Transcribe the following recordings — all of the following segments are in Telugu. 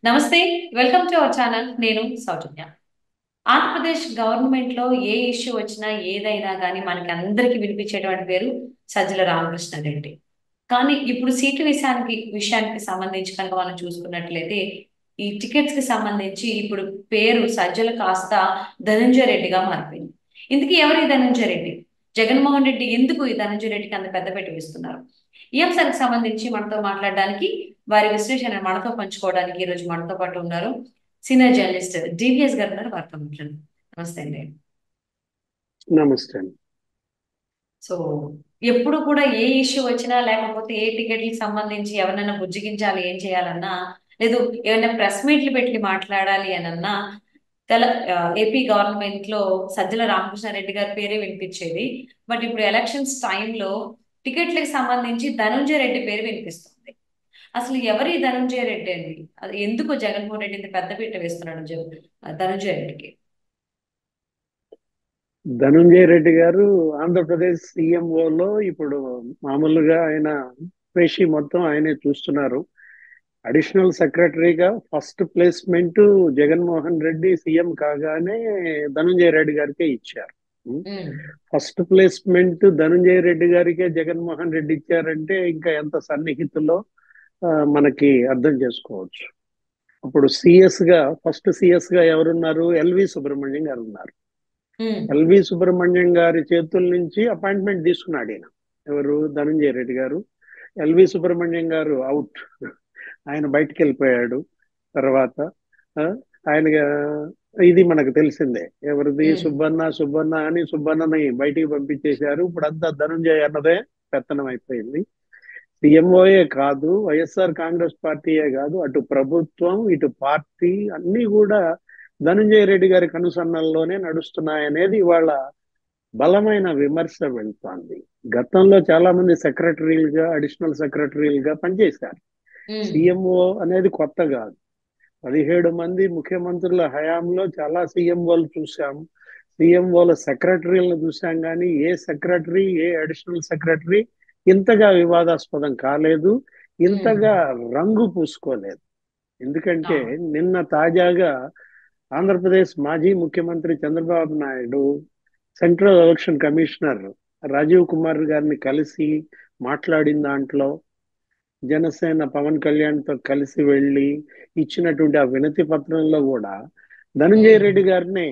నమస్తే. Welcome to our channel. నేను సౌజన్య. ఆంధ్రప్రదేశ్ గవర్నమెంట్‌లో ఏ ఇష్యూ వచ్చినా, ఏదైనా గానీ మనకందరికి వినిపించేటువంటి పేరు సజ్జల రామకృష్ణారెడ్డి. కానీ ఇప్పుడు సీటు విషయానికి సంబంధించి కనుక మనం చూసుకున్నట్లయితే, ఈ టికెట్స్‌కి సంబంధించి ఇప్పుడు పేరు సజ్జల కాస్త ధనంజయ రెడ్డిగా మారిపోయింది. ఇంతకీ ఎవరు ఈ ధనంజయ రెడ్డి? జగన్మోహన్ రెడ్డి ఎందుకు ఈ ధనంజయ రెడ్డికి అంత పెద్ద పీట వేస్తున్నారు? ఈ అంశానికి సంబంధించి మనతో మాట్లాడడానికి, వారి విశ్లేషణ మనతో పంచుకోవడానికి ఈరోజు మనతో పాటు ఉన్నారు సీనియర్ జర్నలిస్ట్ డివిఎస్ గారు ఉన్నారు. వారితో మాట్లాడండి. నమస్తే అండి. నమస్తే అండి. సో ఎప్పుడు కూడా ఏ ఇష్యూ వచ్చినా లేకపోతే ఏ టికెట్లకు సంబంధించి ఎవరినైనా బుజ్జగించాలి ఏం చేయాలన్నా, లేదు ఏమైనా ప్రెస్ మీట్లు పెట్టి మాట్లాడాలి అనన్నా తెల ఏపీ గవర్నమెంట్ లో సజ్జల రామకృష్ణారెడ్డి గారి పేరే వినిపించేది. బట్ ఇప్పుడు ఎలక్షన్స్ టైంలో టికెట్లకు సంబంధించి ధనుంజయ రెడ్డి పేరు వినిపిస్తుంది. అసలు ఎవరి ధనుంజయ రెడ్డి అండి? అది ఎందుకు జగన్మోహన్ రెడ్డి ఇంత పెద్దపీట వేస్తున్నాడు ధనుంజయ రెడ్డికి? ధనుంజయ రెడ్డి గారు ఆంధ్రప్రదేశ్ సీఎంఓలో ఇప్పుడు మామూలుగా ఆయన పేషి మొత్తం ఆయనే చూస్తున్నారు. అడిషనల్ సెక్రటరీగా first placement Jaganmohan Reddy CM కాగానే ధనుంజయ రెడ్డి గారికే ఇచ్చారు. ఉమ్, ఫస్ట్ ప్లేస్మెంట్ ధనుంజయ రెడ్డి గారికే జగన్మోహన్ రెడ్డి ఇచ్చారంటే ఇంకా ఎంత సన్నిహితులో మనకి అర్థం చేసుకోవచ్చు. అప్పుడు ఫస్ట్ సిఎస్ గా ఎవరున్నారు? ఎల్వి సుబ్రహ్మణ్యం గారు ఉన్నారు. ఉమ్, ఎల్వి సుబ్రహ్మణ్యం గారి చేతుల నుంచి అపాయింట్మెంట్ తీసుకున్నాడు ఈయన. ఎవరు? ధనంజయ రెడ్డి గారు. ఎల్వి సుబ్రహ్మణ్యం గారు అవుట్, ఆయన బయటికి వెళ్ళిపోయాడు. తర్వాత ఆ, ఆయన ఇది మనకు తెలిసిందే. ఎవరిది? ఉమ్, సుబ్బన్న అని సుబ్బన్నని బయటికి పంపించేశారు. ఇప్పుడు అంతా ధనుంజయ అన్నదే పెత్తనం అయిపోయింది. సీఎంఓయే కాదు, వైఎస్ఆర్ కాంగ్రెస్ పార్టీయే కాదు, అటు ప్రభుత్వం ఇటు పార్టీ అన్ని కూడా ధనంజయ రెడ్డి గారి కనుసన్నల్లోనే నడుస్తున్నాయనేది ఇవాళ బలమైన విమర్శ వెళ్తోంది. గతంలో చాలా మంది సెక్రటరీలుగా, అడిషనల్ సెక్రటరీలుగా పనిచేశారు. ఉమ్, సీఎంఓ అనేది కొత్త కాదు. 17 మంది ముఖ్యమంత్రుల హయాంలో చాలా సీఎంఓలు చూసాం. సీఎంఓల సెక్రటరీలను చూసాం, కానీ ఏ సెక్రటరీ, ఏ అడిషనల్ సెక్రటరీ ఇంతగా వివాదాస్పదం కాలేదు, ఉమ్. ఇంతగా రంగు పూసుకోలేదు. ఎందుకంటే అవును. నిన్న తాజాగా ఆంధ్రప్రదేశ్ మాజీ ముఖ్యమంత్రి Chandrababu Naidu central election commissioner Rajiv Kumar గారిని కలిసి మాట్లాడిన దాంట్లో జనసేన పవన్ కళ్యాణ్ తో కలిసి వెళ్ళి ఇచ్చినటువంటి ఆ వినతి పత్రంలో కూడా ధనంజయ ఉమ్, రెడ్డి గారిని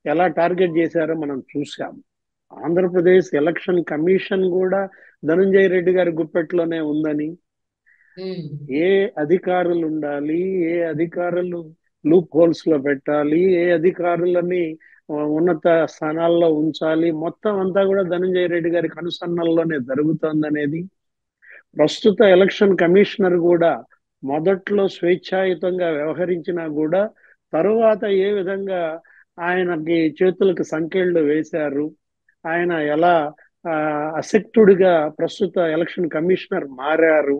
ఎలా టార్గెట్ చేశారో మనం చూసాం. ఆంధ్రప్రదేశ్ ఎలక్షన్ కమిషన్ కూడా ధనంజయ రెడ్డి గారి గుప్పెట్లోనే ఉందని, ఉమ్, ఏ అధికారులు ఉండాలి, ఏ అధికారులు లూప్ హోల్స్ లో పెట్టాలి, ఏ అధికారులని ఉన్నత స్థానాల్లో ఉంచాలి, మొత్తం అంతా కూడా ధనంజయ రెడ్డి గారి కనుసన్నల్లోనే జరుగుతోందనేది, ప్రస్తుత ఎలక్షన్ కమిషనర్ కూడా మొదట్లో స్వేచ్ఛాయుతంగా వ్యవహరించినా కూడా తరువాత ఏ విధంగా ఆయనకి చేతులకు సంకెళ్ళు వేశారు, ఆయన ఎలా అసక్తుడిగా ప్రస్తుత ఎలక్షన్ కమిషనర్ మారారు,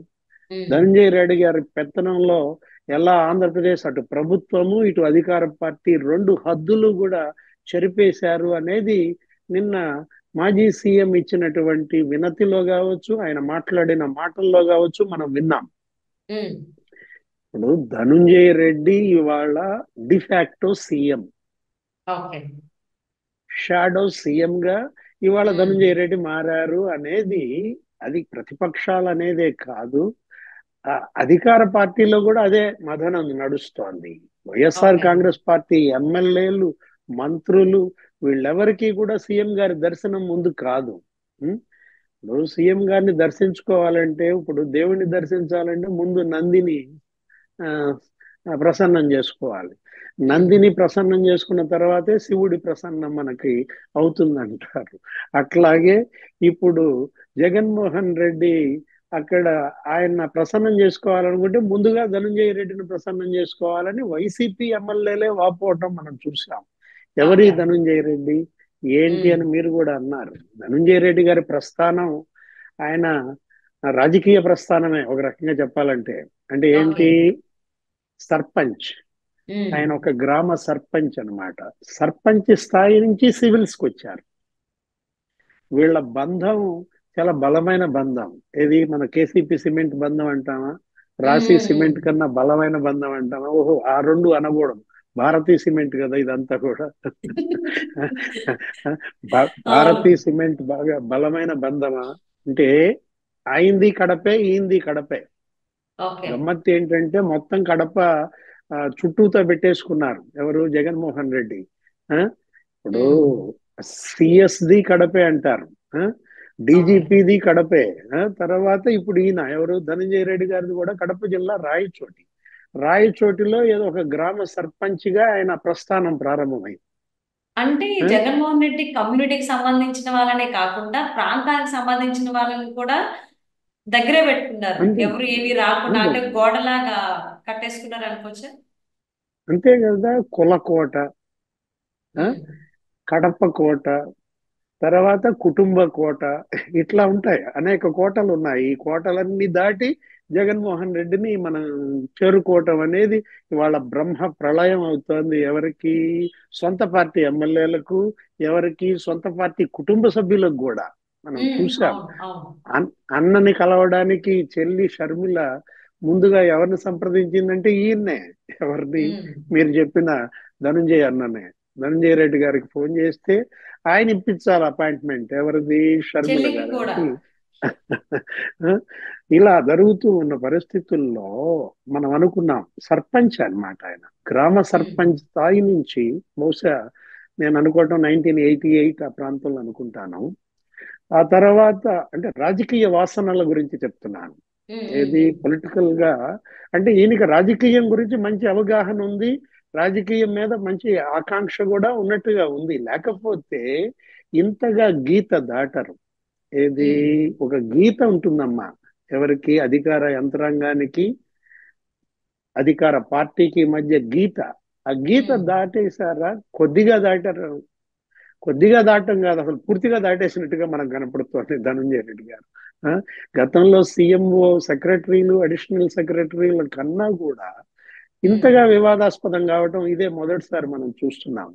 ఉమ్, ధనంజయ రెడ్డి గారి పెత్తనంలో ఎలా ఆంధ్రప్రదేశ్ అటు ప్రభుత్వము ఇటు అధికార పార్టీ రెండు హద్దులు కూడా చెరిపేశారు అనేది నిన్న మాజీ సీఎం ఇచ్చినటువంటి వినతిలో కావచ్చు, ఆయన మాట్లాడిన మాటల్లో కావచ్చు మనం విన్నాం. ఉమ్. ఇప్పుడు ధనుంజయ రెడ్డి ఇవాళ de facto CM, okay. Shadow CM గా ఇవాళ ఉమ్, ధనుంజయ రెడ్డి మారారు అనేది, అది ప్రతిపక్షాలు అనేదే కాదు, అధికార పార్టీలో కూడా అదే మదనం నడుస్తోంది. వైఎస్ఆర్ ఓకే. కాంగ్రెస్ పార్టీ ఎమ్మెల్యేలు, మంత్రులు వీళ్ళెవరికి కూడా సీఎం గారి దర్శనం ముందు కాదు. ఉం? ఇప్పుడు సీఎం గారిని దర్శించుకోవాలంటే, ఇప్పుడు దేవుణ్ణి దర్శించాలంటే ముందు నందిని ఆ, ప్రసన్నం చేసుకోవాలి. ఉమ్, నందిని ప్రసన్నం చేసుకున్న తర్వాతే శివుడి ప్రసన్నం మనకి అవుతుందంటారు. అట్లాగే ఇప్పుడు జగన్మోహన్ రెడ్డి అక్కడ ఆయన ప్రసన్నం చేసుకోవాలనుకుంటే ముందుగా ధనంజయ రెడ్డిని ప్రసన్నం చేసుకోవాలని వైసీపీ ఎమ్మెల్యేలే వాపోవటం మనం చూసాం. ఎవరి ఓకే. ధనంజయ రెడ్డి ఏంటి ఉమ్, అని మీరు కూడా అన్నారు. ధనంజయ రెడ్డి గారి ప్రస్థానం ఆయన రాజకీయ ప్రస్థానమే ఒక రకంగా చెప్పాలంటే. అంటే ఓకే. ఏంటి? సర్పంచ్. ఉమ్, ఆయన ఒక గ్రామ సర్పంచ్ అన్నమాట. సర్పంచ్ స్థాయి నుంచి సివిల్స్కి వచ్చారు. వీళ్ళ బంధం చాలా బలమైన బంధం. ఏది మన కేసీపీ సిమెంట్ బంధం అంటామా, రాశి ఉమ్. సిమెంట్ కన్నా బలమైన బంధం అంటాం. ఓహో, ఆ రెండు అనకూడదు. భారతీయ సిమెంట్ కదా ఇదంతా కూడా. అవును. భారతీయ సిమెంట్ బాగా బలమైన బంధమా అంటే, అయింది కడపే, ఈంది కడపే. ఓకే. గమ్మత్తు ఏంటంటే మొత్తం కడప చుట్టూతో పెట్టేసుకున్నారు ఎవరు, జగన్మోహన్ రెడ్డి. ఆ, ఇప్పుడు ఉమ్. సిఎస్ది కడపే అంటారు, ఓకే. డీజీపీది కడపే. తర్వాత ఇప్పుడు ఈయన ఎవరు, ధనంజయ రెడ్డి గారిది కూడా కడప జిల్లా రాయచోటి. రాయచోటిలో ఏదో ఒక గ్రామ సర్పంచ్ గా ఆయన ప్రస్థానం ప్రారంభమైంది. అంటే ఆ, జగన్మోహన్ రెడ్డి కమ్యూనిటీకి సంబంధించిన వాళ్ళనే కాకుండా ప్రాంతానికి సంబంధించిన వాళ్ళని కూడా దగ్గరే పెట్టుకున్నారు. అంతే ఎవరు ఏమీ రాకుండా అంతే అంటే గోడలాగా కట్టేసుకున్నారు అనుకోవచ్చా? అంతే కదా. కులకోట, ఆ, ఉమ్. కడప కోట, తర్వాత కుటుంబ కోట, ఇట్లా ఉంటాయి. అనేక కోటలు ఉన్నాయి. ఈ కోటలన్నీ దాటి జగన్మోహన్ రెడ్డిని మనం చేరుకోవటం అనేది ఇవాళ బ్రహ్మ ప్రళయం అవుతోంది. ఎవరికి, సొంత పార్టీ ఎమ్మెల్యేలకు, ఎవరికి, సొంత పార్టీ కుటుంబ సభ్యులకు కూడా మనం చూసాం. అవును. అవును. అన్నని కలవడానికి చెల్లి షర్మిల ముందుగా ఎవరిని సంప్రదించిందంటే ఈయన్నే. ఎవరిని, ఉమ్. మీరు చెప్పిన ధనుంజయ అన్ననే. ధనంజయ రెడ్డి గారికి ఫోన్ చేస్తే ఆయన ఇప్పించాలి అపాయింట్మెంట్. ఎవరిది, షర్మిల చెల్లికి కూడా. గారికి. ఇలా జరుగుతూ ఉన్న పరిస్థితుల్లో మనం అనుకున్నాం, సర్పంచ్ అన్నమాట ఆయన. గ్రామ ఉమ్. సర్పంచ్ స్థాయి నుంచి, బహుశా నేను అనుకోవటం 1988 ఆ ప్రాంతంలో అనుకుంటాను. ఆ తర్వాత అంటే రాజకీయ వాసనల గురించి చెప్తున్నాను. ఉమ్. ఏది ఉమ్. పొలిటికల్ గా, అంటే ఈయనకి రాజకీయం గురించి మంచి అవగాహన ఉంది. రాజకీయం మీద మంచి ఆకాంక్ష కూడా ఉన్నట్టుగా ఉంది. లేకపోతే ఇంతగా గీత దాటరు. ఏది, ఉమ్. ఒక గీత ఉంటుందమ్మా. ఎవరికి, అధికార యంత్రాంగానికి, అధికార పార్టీకి మధ్య గీత. ఆ గీత ఉమ్. దాటేశారా, కొద్దిగా దాటారు. కొద్దిగా దాటం కాదు, అసలు పూర్తిగా దాటేసినట్టుగా మనకు కనపడుతోంది ధనంజయ రెడ్డి గారు. ఆ, గతంలో సీఎంఓ సెక్రటరీలు, అడిషనల్ సెక్రటరీల కన్నా కూడా ఉమ్. ఇంతగా వివాదాస్పదం కావటం ఇదే మొదటిసారి మనం చూస్తున్నాం.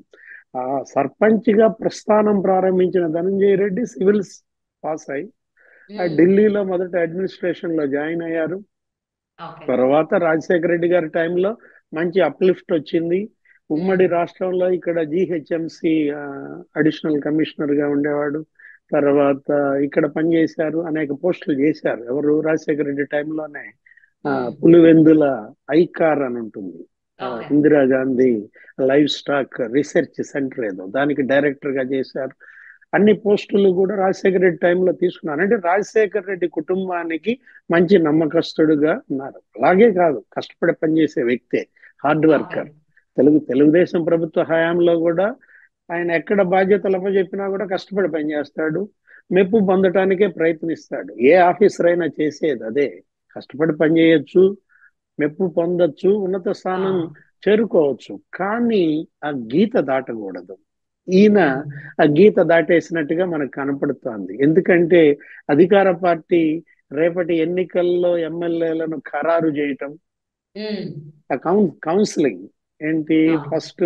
ఆ, సర్పంచ్ గా ప్రస్థానం ప్రారంభించిన ధనంజయ రెడ్డి సివిల్స్ పాస్ అయి ఆ ఉమ్. ఢిల్లీలో మొదట అడ్మినిస్ట్రేషన్ లో జాయిన్ అయ్యారు. ఓకే. తర్వాత రాజశేఖర రెడ్డి గారి టైంలో మంచి అప్లిఫ్ట్ వచ్చింది. ఉమ్. ఉమ్మడి రాష్ట్రంలో ఇక్కడ జిహెచ్ఎంసి అడిషనల్ కమిషనర్ గా ఉండేవాడు. తర్వాత ఇక్కడ పనిచేశారు, అనేక పోస్టులు చేశారు. ఎవరు, రాజశేఖర రెడ్డి టైంలోనే ఉమ్. పులివెందుల ఐకార్ అని ఉంటుంది, okay. Indira Gandhi live stock research centre ఏదో, దానికి డైరెక్టర్ గా చేశారు. అన్ని పోస్టులు కూడా రాజశేఖర రెడ్డి టైంలో తీసుకున్నారు. అంటే రాజశేఖర రెడ్డి కుటుంబానికి మంచి నమ్మకస్తుడుగా ఉన్నారు. అలాగే కాదు, కష్టపడి పనిచేసే వ్యక్తే, హార్డ్ ఓకే. వర్కర్. తెలుగుదేశం ప్రభుత్వ హయాంలో కూడా ఆయన ఎక్కడ బాధ్యతలు అప్పచెప్పినా కూడా కష్టపడి పనిచేస్తాడు. మెప్పు పొందటానికే ప్రయత్నిస్తాడు. ఏ ఆఫీసర్ అయినా చేసేది అదే. కష్టపడి పనిచేయొచ్చు, మెప్పు పొందొచ్చు, ఉన్నత ఆ. స్థానం చేరుకోవచ్చు, కానీ ఆ గీత దాటకూడదు. ఈయన ఉమ్. ఆ గీత దాటేసినట్టుగా మనకు కనపడుతోంది. ఎందుకంటే అధికార పార్టీ రేపటి ఎన్నికల్లో ఎమ్మెల్యేలను ఖరారు చేయటం, ఉమ్. ఆ కౌన్సిలింగ్ ఏంటి, అవును. ఫస్ట్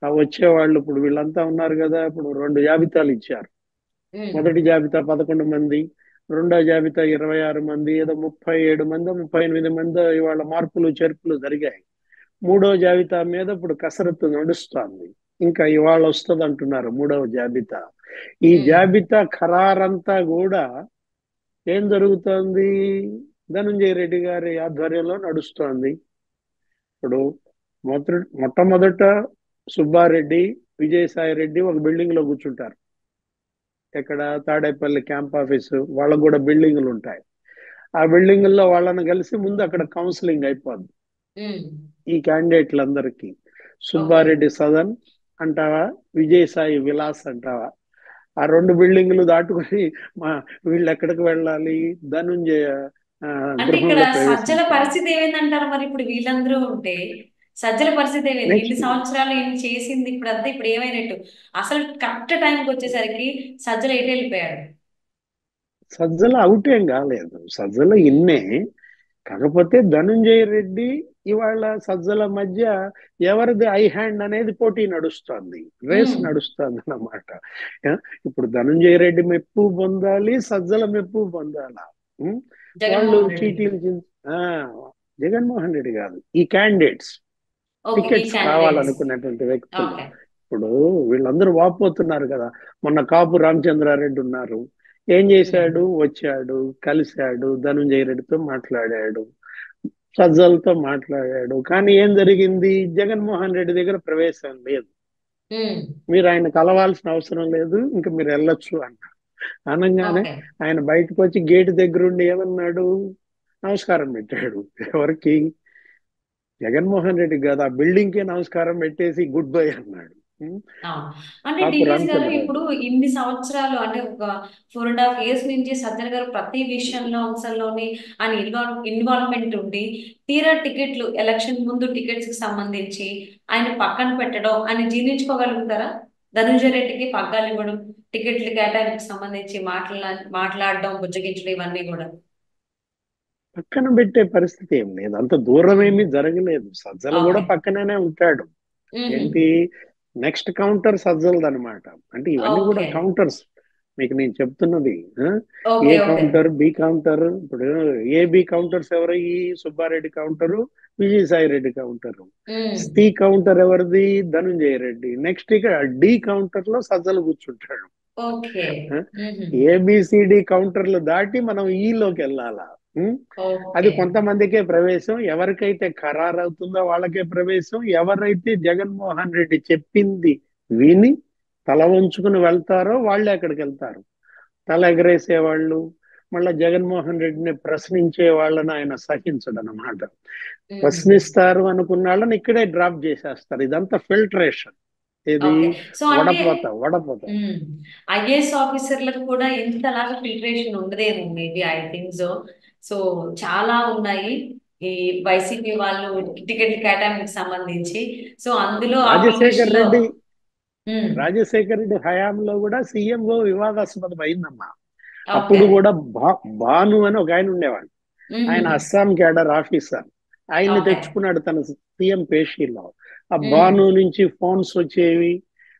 వచ్చేవాళ్ళు ఇప్పుడు వీళ్ళంతా ఉన్నారు కదా, ఇప్పుడు రెండు జాబితాలు ఇచ్చారు. ఉమ్. మొదటి జాబితా 11 మంది, రెండో జాబితా 26 మంది, ఏదో 37 మంది, 38 మంది ఇవాళ మార్పులు చేర్పులు జరిగాయి. మూడో జాబితా మీద ఇప్పుడు కసరత్తు నడుస్తోంది. ఇంకా ఇవాళ వస్తుంది అంటున్నారు మూడవ జాబితా. ఈ ఉమ్. జాబితా ఖరారంతా కూడా ఏం జరుగుతోంది, ధనంజయ రెడ్డి గారి ఆధ్వర్యంలో నడుస్తోంది. ఇప్పుడు మొట్టమొదట సుబ్బారెడ్డి, విజయసాయి రెడ్డి ఒక బిల్డింగ్ లో కూర్చుంటారు. ఇక్కడ తాడేపల్లి క్యాంప్ ఆఫీస్ వాళ్ళకు కూడా బిల్డింగులు ఉంటాయి. ఆ బిల్డింగుల్లో వాళ్ళని కలిసి ముందు అక్కడ కౌన్సిలింగ్ అయిపోద్ది ఉమ్. ఈ క్యాండిడేట్లందరికీ. ఓకే. సుబ్బారెడ్డి సదన్ అంటావా, విజయసాయి విలాస్ అంటావా, ఆ రెండు బిల్డింగులు దాటుకొని మా వీళ్ళు ఎక్కడికి వెళ్ళాలి, ధనుంజయ ఆ, అంటే ఇక్కడ గృహంలో సజ్జల ప్రవేశించాలి. పరిస్థితి ఏమైందంటారు మరి ఇప్పుడు వీళ్ళందరూ ఉంటే సజ్జల పరిస్థితి ఏమైంది ఇన్ని నెక్స్ట్ సంవత్సరాలు ఏం చేసింది ఇప్పుడు అంతా ఇప్పుడు ఏమైనట్టు అసలు కరెక్ట్ టైంకి వచ్చేసరికి సజ్జల ఎటు వెళ్ళిపోయాడు. సజ్జల అవుట్ ఏం కాలేదు, సజ్జల ఉమ్. ఇన్నే. కాకపోతే ధనుంజయ రెడ్డి ఇవాళ సజ్జల మధ్య ఎవరిది ఐ హ్యాండ్ అనేది పోటీ నడుస్తోంది, రేస్ ఉమ్. నడుస్తోంది అన్నమాట. ఇప్పుడు ధనుంజయ రెడ్డి మెప్పు పొందాలి, సజ్జల మెప్పు పొందాలా. ఉం? వాళ్ళు జగన్మోహన్ రెడ్డి. చీటీలు ఆ, జగన్మోహన్ రెడ్డి కాదు, ఈ క్యాండిడేట్స్ ఓకే, ఈ టికెట్స్ క్యాండిడేట్స్. కావాలనుకునేటువంటి వ్యక్తులు. ఓకే. ఇప్పుడు వీళ్ళందరూ వాపోతున్నారు కదా. మొన్న కాపు రామచంద్రారెడ్డి ఉన్నారు. ఏం ఉమ్. చేశాడు? వచ్చాడు, కలిశాడు, ధనుంజయ రెడ్డితో మాట్లాడాడు, సజ్జలతో మాట్లాడాడు. కానీ ఏం జరిగింది? జగన్మోహన్ రెడ్డి దగ్గర ప్రవేశం లేదు. ఉమ్. మీరు ఆయన కలవాల్సిన అవసరం లేదు, ఇంకా మీరు వెళ్ళొచ్చు అంట. అనగానే ఓకే. ఆయన బయటకు వచ్చి గేటు దగ్గరుండి ఏమన్నాడు? నమస్కారం పెట్టాడు. ఎవరికి? జగన్మోహన్ రెడ్డి కాదు, ఆ బిల్డింగ్ కే నమస్కారం పెట్టేసి గుడ్ బై అన్నాడు. ఉం? అవును. అంటే కాపు డికేస్ గారు ఇప్పుడు రామచంద్రారెడ్డి. ఇన్ని సంవత్సరాలు అంటే ఒక 4.5 years నుంచి సజ్జల గారు ప్రతి విషయంలో అంశంలోని ఆయన ఇన్వాల్వ్మెంట్ ఉండి తీరా టికెట్లు ఎలక్షన్ ముందు టికెట్స్ కి సంబంధించి ఆయన పక్కన పెట్టడం ఆయన జీర్ణించుకోగలుగుతారా? ధనుంజయ రెడ్డికి పగ్గాలు ఇవ్వడం, టికెట్ల కేటాయింపుకి సంబంధించి మాట్లాడడం, బుజ్జగించడం ఇవన్నీ కూడా. పక్కన పెట్టే పరిస్థితి ఏం లేదు, అంత దూరం ఏమీ జరగలేదు. సజ్జల కూడా ఓకే. పక్కనే ఉంటాడు. ఏంటి? నెక్స్ట్ కౌంటర్ సజ్జలది అనమాట. అంటే ఇవన్నీ కూడా ఓకే. కౌంటర్స్. మీకు నేను చెప్తున్నది A okay. Okay. Counter, B counter. ఇప్పుడు ఏ బి కౌంటర్స్ ఎవరు? ఈ Subbareddy counter, Vijayasai Reddy counter. C counter ఎవరిది? ధనుంజయ రెడ్డి. నెక్స్ట్ ఇక్కడ డి కౌంటర్ లో సజ్జలు కూర్చుంటాడు. ఓకే. ఏబిసిడి కౌంటర్లు దాటి మనం ఈలోకి వెళ్ళాలా. అది ఓకే. కొంతమందికే ప్రవేశం. ఎవరికైతే ఖరారు అవుతుందో వాళ్ళకే ప్రవేశం. ఎవరైతే జగన్మోహన్ రెడ్డి చెప్పింది విని తల వంచుకుని వెళ్తారో వాళ్ళే అక్కడికి వెళ్తారు. తల ఎగరేసే వాళ్ళు, మళ్ళా జగన్మోహన్ రెడ్డిని ప్రశ్నించే వాళ్ళని ఆయన సహించడనమాట. ప్రశ్నిస్తారు అనుకున్న వాళ్ళని ఇక్కడే డ్రాప్ చేసేస్తారు. ఇదంతా ఫిల్టరేషన్. ఇది ఓకే. సో అంటే వడపోత. ఐఏఎస్ ఆఫీసర్లకు కూడా ఇంతలాగా ఫిల్టరేషన్ ఉండదేమో, maybe I think so. So చాలా ఉన్నాయి ఈ వైసీపీ వాళ్ళు టికెట్ కేటాయింపుకి సంబంధించి. సో అందులో ఆ రాజశేఖర్ ఫిల్టరేషన్ లో. రెడ్డి ఉమ్. రాజశేఖర్ రెడ్డి హయాంలో కూడా సీఎంఓ వివాదాస్పదం అయిందమ్మా. ఓకే. అప్పుడు కూడా భాను అని ఒక ఆయన ఉండేవాడు. ఆయన ఉహుం. Assam cadre officer. ఆయన్ని ఓకే. తెచ్చుకున్నాడు తన సీఎం పేషీలో. ఆ ఉమ్. భాను నుంచి ఫోన్స్ వచ్చేవి.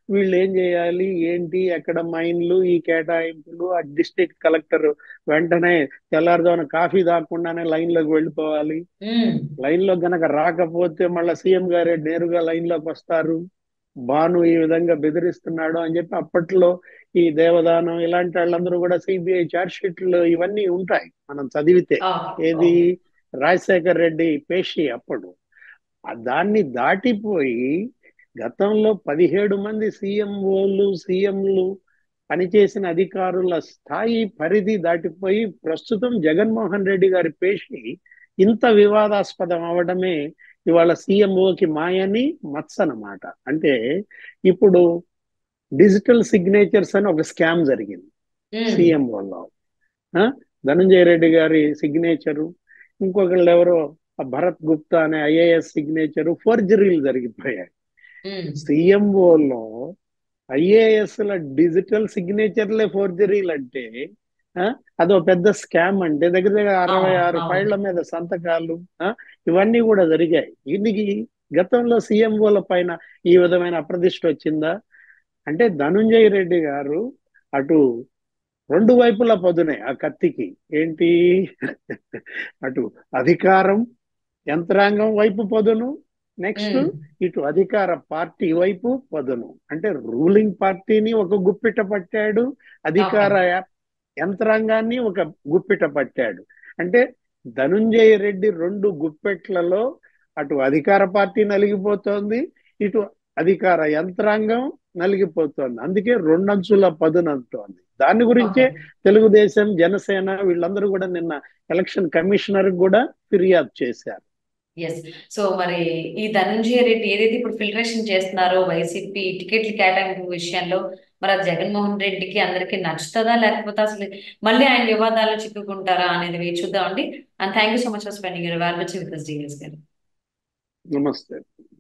వీళ్ళు ఏం చేయాలి, ఏంటి, ఎక్కడ మైన్లు, ఈ కేటాయింపులు. ఆ డిస్ట్రిక్ట్ కలెక్టర్ వెంటనే తెల్లారుజామున కాఫీ తాగకుండానే లైన్ లోకి వెళ్ళిపోవాలి. ఉమ్. లైన్ లో గనక రాకపోతే మళ్ళీ సీఎం గారే నేరుగా లైన్ లోకి వస్తారు. భాను ఈ విధంగా బెదిరిస్తున్నాడు అని చెప్పి అప్పట్లో ఈ దేవదానం ఇలాంటి వాళ్ళందరూ కూడా సిబిఐ ఛార్జ్ షీట్లు ఇవన్నీ ఉంటాయి మనం చదివితే. ఓకే. ఏది? ఓకే. రాజశేఖర్ రెడ్డి పేషి అప్పుడు. దాన్ని దాటిపోయి గతంలో 17 మంది సీఎంలు పనిచేసిన అధికారుల స్థాయి పరిధి దాటిపోయి ప్రస్తుతం జగన్మోహన్ రెడ్డి గారి పేషి ఇంత వివాదాస్పదం అవడమే ఇవాళ సీఎంఓకి మాయని మత్స అన్నమాట. అంటే ఇప్పుడు డిజిటల్ సిగ్నేచర్స్ అని ఒక స్కామ్ జరిగింది ఉమ్. సీఎంఓలో. ధనంజయ రెడ్డి గారి సిగ్నేచరు, ఇంకొకళ్ళు ఎవరో భరత్ గుప్తా అనే ఐఏఎస్ సిగ్నేచరు ఫోర్జరీలు జరిగిపోయాయి. ఉమ్. సీఎంఓలో ఐఏఎస్ల డిజిటల్ సిగ్నేచర్లే ఫోర్జరీలు అంటే అదో పెద్ద స్కామ్. అంటే దగ్గర దగ్గర అవును. 66 అవును. ఫైళ్ల మీద సంతకాలు, ఇవన్నీ కూడా జరిగాయి. దీనికి గతంలో సీఎంఓల పైన ఈ విధమైన అప్రదిష్ట వచ్చిందా? అంటే ధనుంజయ రెడ్డి గారు అటు రెండు వైపుల పదునే ఆ కత్తికి. ఏంటి? అటు అధికారం యంత్రాంగం వైపు పదును, నెక్స్ట్ ఉమ్. ఇటు అధికార పార్టీ వైపు పదును. అంటే రూలింగ్ పార్టీని ఒక గుప్పిట పట్టాడు, ఓకే. అధికార యంత్రాంగాన్ని ఒక గుప్పిట పట్టాడు. అంటే ధనుంజయ రెడ్డి రెండు గుప్పెట్లలో అటు అధికార పార్టీ నలిగిపోతోంది, ఇటు అధికార యంత్రాంగం నలిగిపోతోంది. అందుకే రెండంచుల పదునంటోంది. దాని గురించే ఓకే. తెలుగుదేశం, జనసేన వీళ్ళందరూ కూడా నిన్న ఎలక్షన్ కమిషనర్ కూడా ఫిర్యాదు చేశారు. ఎస్. సో మరి ఈ ధనంజయ రెడ్డి ఏదైతే ఇప్పుడు ఫిల్టరేషన్ చేస్తున్నారో వైసీపీ టికెట్ల కేటాయింపు విషయంలో, మరి అది జగన్మోహన్ రెడ్డికి అందరికీ నచ్చుతుందా, లేకపోతే అసలు మళ్ళీ ఆయన వివాదాల్లో చిక్కుకుంటారా అనేది వేచి చూద్దామండి. And thank you so much for spending your valuable with us, GS గారు. నమస్తే.